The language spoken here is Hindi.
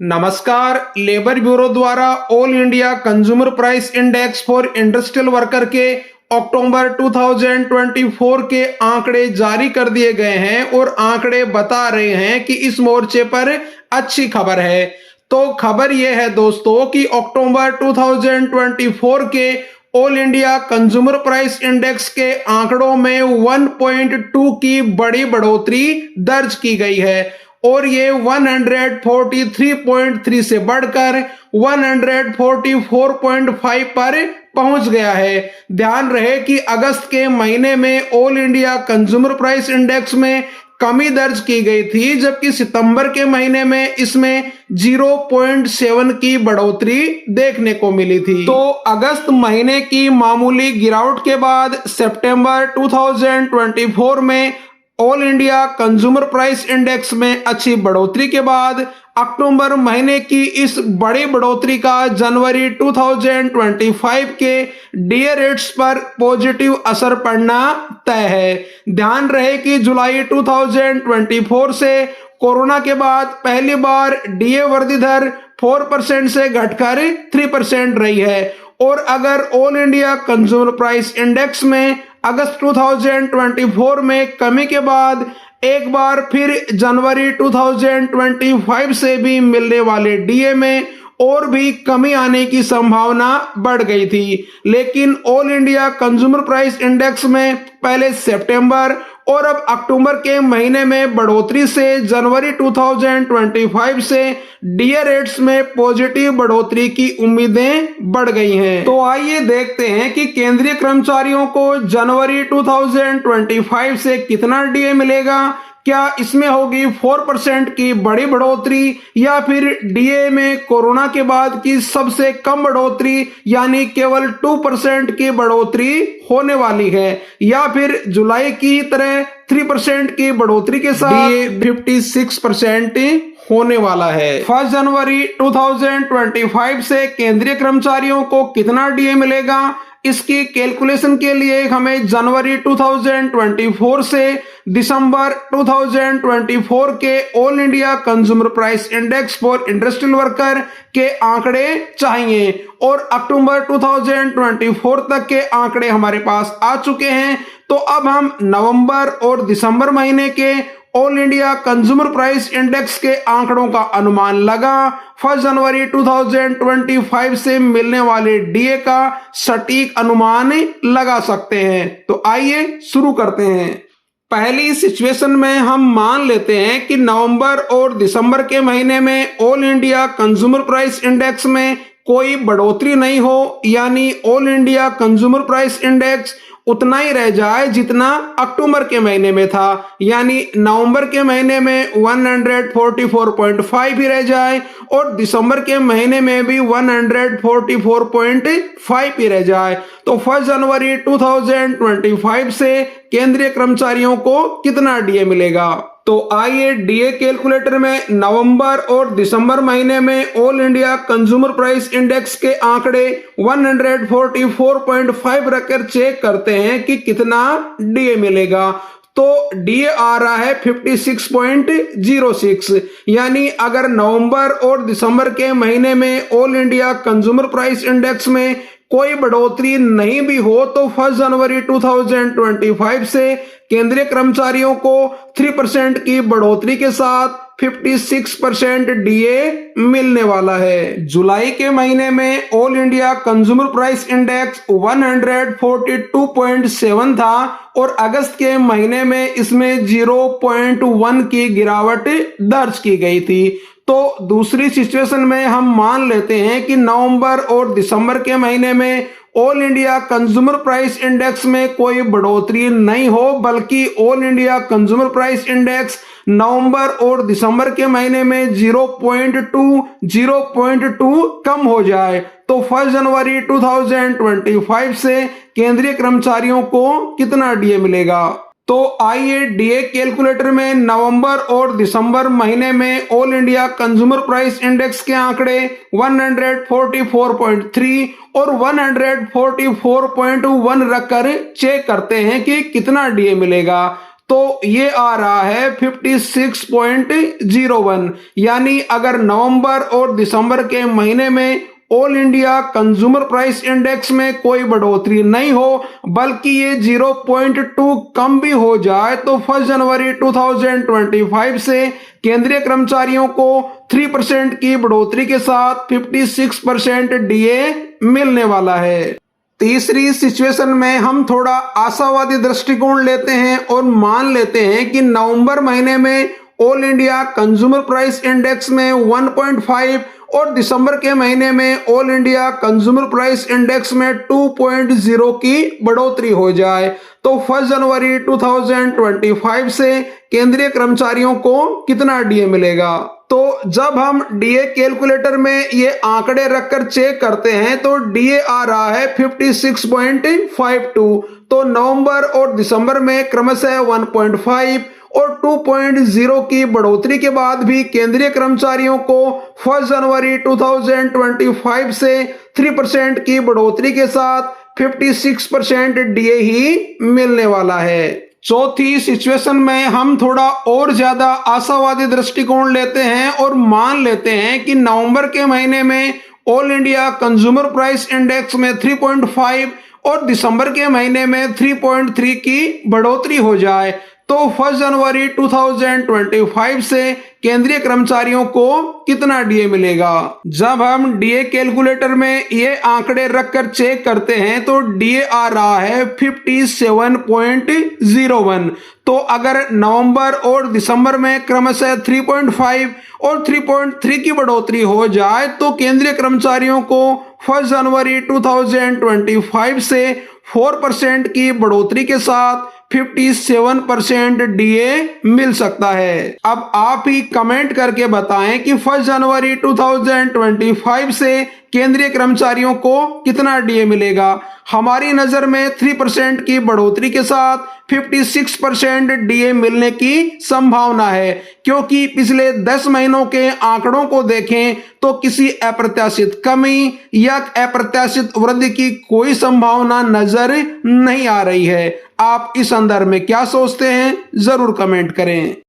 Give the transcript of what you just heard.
नमस्कार। लेबर ब्यूरो द्वारा all India consumer price index for industrial worker के अक्टूबर 2024 के आंकड़े जारी कर दिए गए हैं और आंकड़े बता रहे हैं कि इस मोर्चे पर अच्छी खबर है। तो खबर यह है दोस्तों कि अक्टूबर 2024 के all India consumer price index के आंकड़ों में 1.2 की बड़ी बढ़ोतरी दर्ज की गई है और ये 143.3 से बढ़कर 144.5 पर पहुंच गया है। ध्यान रहे कि अगस्त के महीने में all India consumer price index में कमी दर्ज की गई थी, जबकि सितंबर के महीने में इसमें 0.7 की बढ़ोतरी देखने को मिली थी। तो अगस्त महीने की मामूली गिरावट के बाद सितंबर 2024 में all India consumer price index में अच्छी बढ़ोतरी के बाद अक्टूबर महीने की इस बड़ी बढ़ोतरी का जनवरी 2025 के डीए रेट्स पर पॉजिटिव असर पड़ना तय है। ध्यान रहे कि जुलाई 2024 से कोरोना के बाद पहली बार डीए वृद्धि दर 4% से घटकर 3% रही है और अगर all India consumer price index में अगस्त 2024 में कमी के बाद एक बार फिर जनवरी 2025 से भी मिलने वाले डीए में और भी कमी आने की संभावना बढ़ गई थी, लेकिन all India consumer price index में पहले सितंबर और अब अक्टूबर के महीने में बढ़ोतरी से जनवरी 2025 से डीए रेट्स में पॉजिटिव बढ़ोतरी की उम्मीदें बढ़ गई हैं। तो आइए देखते हैं कि केंद्रीय कर्मचारियों को जनवरी 2025 से कितना डीए मिलेगा। क्या इसमें होगी 4% की बड़ी बढ़ोतरी या फिर डीए में कोरोना के बाद की सबसे कम बढ़ोतरी यानी केवल 2% की बढ़ोतरी होने वाली है, या फिर जुलाई की तरह 3% की बढ़ोतरी के साथ डीए 56% होने वाला है। 1 जनवरी 2025 से केंद्रीय कर्मचारियों को कितना डीए मिलेगा, इसकी कैलकुलेशन के लिए हमें जनवरी 2024 से दिसंबर 2024 के all India consumer price index for industrial worker के आंकड़े चाहिए और अक्टूबर 2024 तक के आंकड़े हमारे पास आ चुके हैं। तो अब हम नवंबर और दिसंबर महीने के all India consumer price index के आंकड़ों का अनुमान लगा 1 जनवरी 2025 से मिलने वाले डीए का सटीक अनुमान लगा सकते हैं। तो आइए शुरू करते हैं। पहली सिचुएशन में हम मान लेते हैं कि नवंबर और दिसंबर के महीने में all India consumer price index में कोई बढ़ोतरी नहीं हो, यानी all India consumer price index उतना ही रह जाए जितना अक्टूबर के महीने में था, यानी नवंबर के महीने में 144.5 ही रह जाए और दिसंबर के महीने में भी 144.5 ही रह जाए। तो 1 जनवरी 2025 से केंद्रीय कर्मचारियों को कितना डीए मिलेगा। तो आइए डीए कैलकुलेटर में नवंबर और दिसंबर महीने में all India consumer price index के आंकड़े 144.5 रखकर चेक करते हैं कि कितना डीए मिलेगा। तो डीए आ रहा है 56.06, यानी अगर नवंबर और दिसंबर के महीने में all India consumer price index में कोई बढ़ोतरी नहीं भी हो तो 1 जनवरी 2025 से केंद्रीय कर्मचारियों को 3% की बढ़ोतरी के साथ 56% डीए मिलने वाला है। जुलाई के महीने में all India consumer price index 142.7 था और अगस्त के महीने में इसमें 0.1 की गिरावट दर्ज की गई थी। तो दूसरी सिचुएशन में हम मान लेते हैं कि नवंबर और दिसंबर के महीने में all India consumer price index में कोई बढ़ोतरी नहीं हो, बल्कि all India consumer price index नवंबर और दिसंबर के महीने में 0.2 कम हो जाए। तो 1 जनवरी 2025 से केंद्रीय कर्मचारियों को कितना डीए मिलेगा। तो आइए डीए कैलकुलेटर में नवंबर और दिसंबर महीने में all India consumer price index के आंकड़े 144.3 और 144.1 रखकर चेक करते हैं कि कितना डीए मिलेगा। तो ये आ रहा है 56.01। यानी अगर नवंबर और दिसंबर के महीने में all India consumer price index में कोई बढ़ोतरी नहीं हो बल्कि ये 0.2 कम भी हो जाए तो 1 जनवरी 2025 से केंद्रीय कर्मचारियों को 3% की बढ़ोतरी के साथ 56% डीए मिलने वाला है। तीसरी सिचुएशन में हम थोड़ा आशावादी दृष्टिकोण लेते हैं और मान लेते हैं कि नवंबर महीने में all India consumer price index में 1.5 और दिसंबर के महीने में all India consumer price index में 2.0 की बढ़ोतरी हो जाए तो 1 जनवरी 2025 से केंद्रीय कर्मचारियों को कितना डीए मिलेगा। तो जब हम डीए कैलकुलेटर में ये आंकड़े रखकर चेक करते हैं तो डीए आ रहा है 56.52। तो नवंबर और दिसंबर में क्रमशः 1.5 और 2.0 की बढ़ोतरी के बाद भी केंद्रीय कर्मचारियों को 1 जनवरी 2025 से 3% की बढ़ोतरी के साथ 56% डीए ही मिलने वाला है। चौथी सिचुएशन में हम थोड़ा और ज्यादा आशावादी दृष्टिकोण लेते हैं और मान लेते हैं कि नवंबर के महीने में all India consumer price index में 3.5 और दिसंबर के महीने में 3.3 की बढ़ोतरी हो जाए तो 1 जनवरी 2025 से केंद्रीय कर्मचारियों को कितना डीए मिलेगा। जब हम डीए कैलकुलेटर में ये आंकड़े रखकर चेक करते हैं तो डीए आ रहा है 57.01। तो अगर नवंबर और दिसंबर में क्रमशः 3.5 और 3.3 की बढ़ोतरी हो जाए तो केंद्रीय कर्मचारियों को 1 जनवरी 2025 से 4% की बढ़ोतरी के साथ 57% डीए मिल सकता है। अब आप ही कमेंट करके बताएं कि 1 जनवरी 2025 से केंद्रीय कर्मचारियों को कितना डीए मिलेगा। हमारी नजर में 3% की बढ़ोतरी के साथ 56% डीए मिलने की संभावना है क्योंकि पिछले 10 महीनों के आंकड़ों को देखें तो किसी अप्रत्याशित कमी या अप्रत्याशित वृद्धि की कोई संभावना नजर नहीं आ रही है। आप इस संदर्भ में क्या सोचते हैं जरूर कमेंट करें।